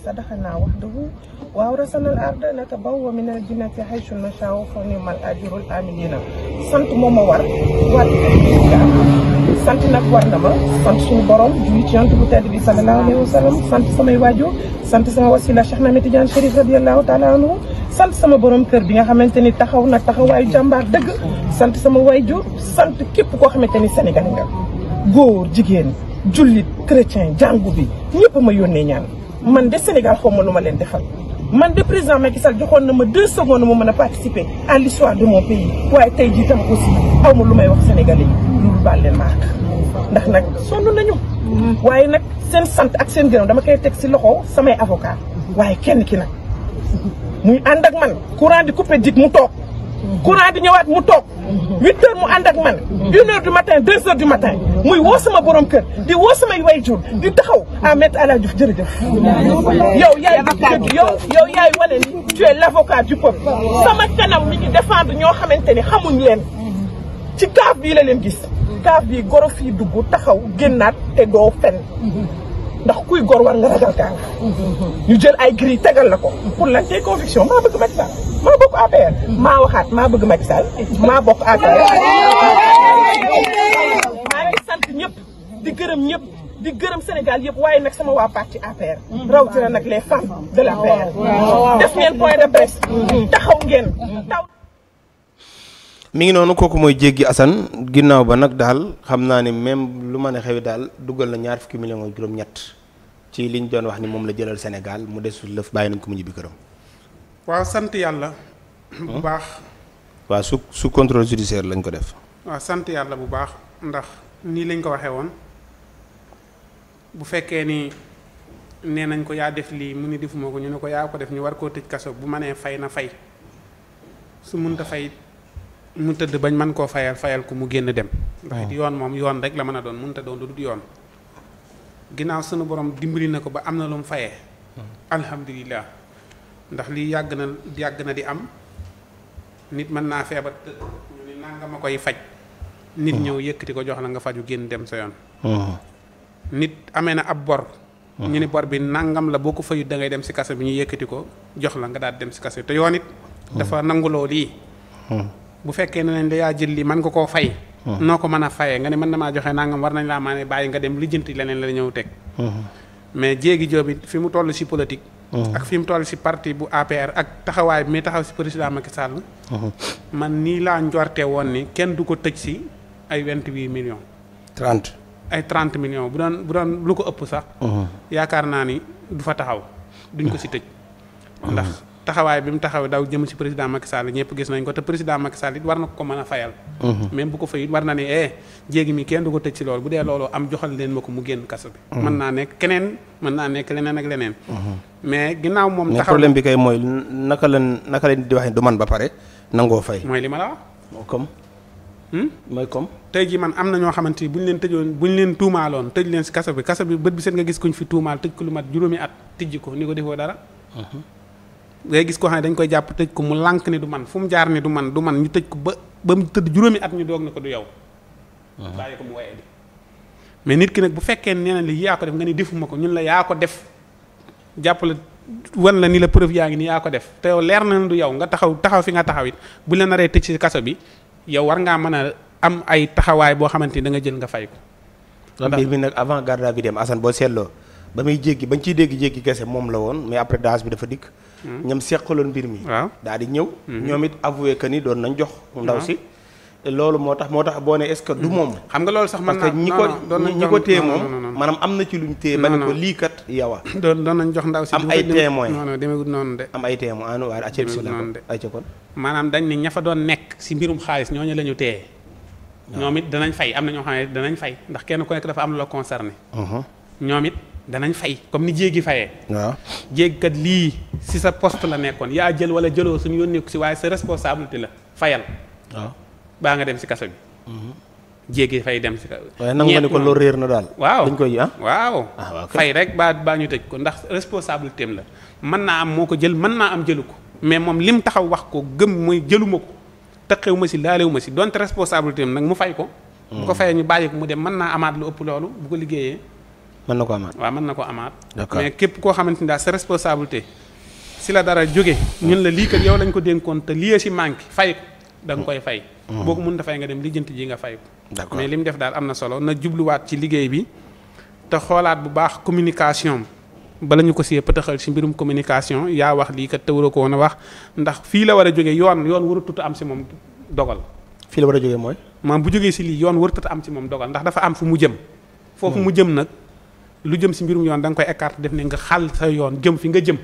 صدقنا وحده وأورثنا الأرض نتبوأ من الجنة حيث نشاء فنعم الأجر العاملين sant moo ma war sant nag war na ma sant suñu borom julli ci Yonent bu tedd bi sallallahu alayhi wa sallam sant samay waajur sant sama wasila Cheikh Ahmed Tidiane Chérif radiyallahu taala anhu sant sama borom kër bi nga xamante ni taxaw na taxawaayu jàmbaar dëgg sant sama waajur sant képp koo xamante ni Sénégal nga góor jigéen jullit chrétien jàngu bi ñëpp ma yónnee ñaan man de Sénégal xaw ma lu ma leen defal man de président Macky Sall joxoon na ma 2 secondes mu mën a participer à l'histoire de mon pays waaye tey jii tam aussi aw ma lu may wax sénégalais yi loolu baal leen maak ndax nag sonn nañu waaye nag seen sant ak seen gërëm dama koy teg si loxo samay avocat waaye kenn ki nag muy ànd ak man courant di coupé dig mu toog courant di ñëwaat mu toog 8 heures mu ànd ak man 1 heure du matin 2 heures du matin muy woo sama borom kër di woo samay wayjur di taxaw à mettre à la Diouf jërëjëf yow yaay yow yaay wane ni tu es l'avocat du peuple sama kanam mi ngi défendre ñoo xamante ni xamuñ leen ci kaaf bii la leen gis kaaf bii goro fii dugg taxaw génnaat te doo fen ndax kuy gor war nga ragal kaaf ñu jël ay gris tegal la ko pour lan tey conviction maa bëgg Macky Sall maa bokk APR maa waxaat maa bëgg Macky Sall maa bokk APR maa ngi sant ñëpp di gërëm ñëpp di gërëm Sénégal yëpp waaye nag sama waa parti APR rawatina nag les femmes de l'APR def ngeen point de presse taxaw ngeen taw mi ngi noonu kooku mooy Jéggi Assane ginnaaw ba nag daal xam naa ne même lu mën a xewi daal dugal na 20 millions ak juróom-ñett ci liñ doon wax ni moom la jëlal Sénégal mu desul lëf bàyyi nañ ko mu ñibbi këram. waaw sant yàlla. bu baax. waaw su contrôle judiciaire lañ ko def. waaw sant yàlla bu baax ndax nii lañ ko waxee woon bu fekkee ni nee nañ ko yaa def lii mu ni defuma ko ñu ne ko yaa ko def ñu war koo tëj kaso bu mënee fay na fay su mënta fay. mu tëdd bañ man koo fayal ko mu génn dem ndax yoon moom yoon rek la mën a doon mënta doon lu dul yoon ginnaaw sunu borom dimbali na ko ba am na lu mu fayee alhamdulilah ndax lii yàgg na di am nit mën naa feebar tëdd ñu ni nanga ma koy faj nit ñëw yëkkati ko jox la nga faju génn dem sa yoon nit amee na ab bor ñu ni bor bi nangam la boo ko fayut da ngay dem si kaso bi ñu yëkkati ko jox la nga daal dem si kaso bi te yoon it dafa nanguloo lii bu fekkee ne nañ la yaa jël li mën nga koo fay noo ko mën a fayee nga ne mën na maa joxe nangam war nañ laa maa ne bàyyi nga dem lijjanti leneen la ñëw teg mais Jéggi Jóob it fi mu toll si politique ak fi mu toll si parti bu APR ak taxawaay bi muy taxaw si président Macky Sall man nii laa njorte woon ni kenn du ko tëj si ay 28 millions 30 ay 30 millions bu doon lu ko ëpp sax yaakaar naa ni du fa taxaw duñ ko si tëj ndax taxawaay bi mu taxaw daw jëm ci président Macky Sall ñëpp gis nañ ko te président Macky Sall it war na ko mën a fayal même bu ko fayit war na ne Jéggi mi kenn du ko tëj ci loolu bu dee loolu am joxal leen ma ko mu génn kaso bi mën naa nekk keneen mën naa nekk leneen ak leneen mais ginnaaw moom taxaw problème bi kay mooy naka leen di waxee du man ba pare nangoo fay mooy li ma la wax comme mooy comme tey jii man am na ñoo xamante ni bu ñu leen tëjoon bu ñu leen tuumaaloon tëj leen ci kaso bi bët bi seen nga gis kuñ fi tuumaal tëj ko lu mat juróomi at tijji ko ni ko defoo dara ngay gis koo xam ne dañ koy jàpp tëj ko mu lànk ni du man fu mu jaar ni du man ñu tëj ko ba mu tëdd juróomi at ñu doog na ko du yow bàyyi ko mu waye di mais nit ki nag bu fekkee nee na li yaa ko def nga ni defuma ko ñun la yaa ko def jàpp la wan la ni la preuve yaa ngi ni yaa ko def te yow leer na du yow nga taxaw fi nga taxaw it bu la naree tëj ci kaso bi yow war ngaa mën a am ay taxawaay boo xamante ni da nga jël nga fay ko mbir mi nag avant garde à vue dem Assane boo seetloo ba muy jéggi bañ ciy dégg Jéggi kese moom la woon mais après daas bi dafa dikk ñoom seqaloon mbir mi waaw daal di ñëw ñoom it avoué que ni doon nañ jox ndaw si te loolu moo tax boo ne est-ce que du moom xam nga loolu sax mën naa parce que ñi ko téye moom maanaam am na ci luñ téye ba ne ko lii kat yawa doon nañ jox ndaw si am ay témoin non demeewut noonu de am ay témoin waaye acca noonu de ay ca kon maanaam dañ ni ña fa doon nekk si mbirum xaalis ñooñu la ñu téye ñoom it danañ fay am na ñoo xam ne danañ fay ndax kenn ku nekk dafa am la concerné ñoom it danañ fay comme ni Jéggi fayee waaw Jéggi kat lii si sa poste la nekkoon yaa jël wala jëloo suñu yónnee ko si waaye sa responsabilité la fayal waaw baa nga dem si kaso bi Jéggi fay dem si kaso bi waaye nangu nga ni ko loolu réer na daal waaw dañ koy waaw fay rek baa ñu tëj ko ndax responsabilité am la mën naa am moo ko jël mën naa am jëlu ko mais moom lim taxaw wax ko gëm mooy jëluma ko tëqew ma si laalewu ma si donte responsabilité am nag mu fay ko bu ko fayee ñu bàyyi ko mu dem mën naa amaat lu ëpp loolu bu ko liggéeyee mën na ko amaat. waaw mën na ko amaat. d'accord mais képp koo xamante ni daal sa responsabilité si la dara jóge ñun la lii kat yow lañ ko dénkoon te lii si manqué fay ko da nga koy fay. boo ko mën dafay nga dem lijjanti ji nga fay ko. d'accord mais li mu def daal am na solo na jubluwaat ci liggéey bi te xoolaat bu baax communication bala ñu ko siyee pëtaxal si mbirum communication yaa wax lii kat te war a ko woon a wax ndax fii la war a jógee yoon warutut am si moom dogal. fii la war a jógee mooy. maam bu jógee si lii yoon warutut am si moom dogal ndax dafa am fu mu jëm. foofu mu jëm nag lu jëm si mbirum yoon da nga koy écarter def ne nga xàll sa yoon jëm fi nga jëm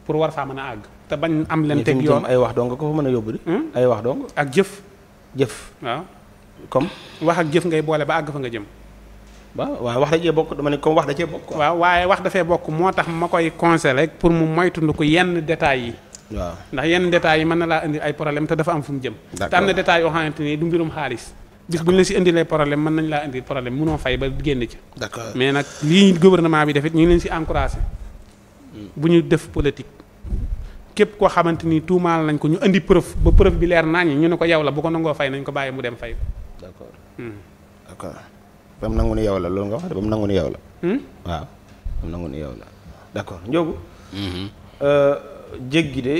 pour war faa mën a àgg. te bañ am leen teg yoon ay wax dong nga ko fa mën a yóbbu di. ay wax dong. ak jëf. jëf waaw. comme. wax ak jëf ngay boole ba àgg fa nga jëm. waaw wax da cee bokk dama ne comme wax da cee bokk. waaw waaye wax dafay bokk moo tax ma koy conseillé rek pour mu moytundu ko yenn détails yi. waaw ndax yenn détails yi mën na laa indi ay problème te dafa am fu mu jëm. te am na détails yoo xamante ni du mbirum xaalis. bis bu ñu la si indilee problème mën nañ laa indi problème mënoo fay ba génn ci. d'accord mais nag lii gouvernement bi def it ñu ngi leen si encouragé. bu ñu def politique. képp koo xamante ni tuumaal nañ ko ñu indi preuve ba preuve bi leer naññ ñu ne ko yow la bu ko nangoo fay nañ ko bàyyi mu dem fay ko. d'accord d'accord. ba mu nangu ni yow la loolu nga wax de ba mu nangu ni yow la. waaw ba mu nangu ni yow la d'accord Ndiogou. jéggi de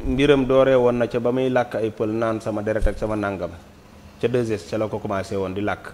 mbiram dooree woon na ca ba muy làkk ay pël naan sama deret ak sama nàngam ca 2S ca la ko commencé woon di làkk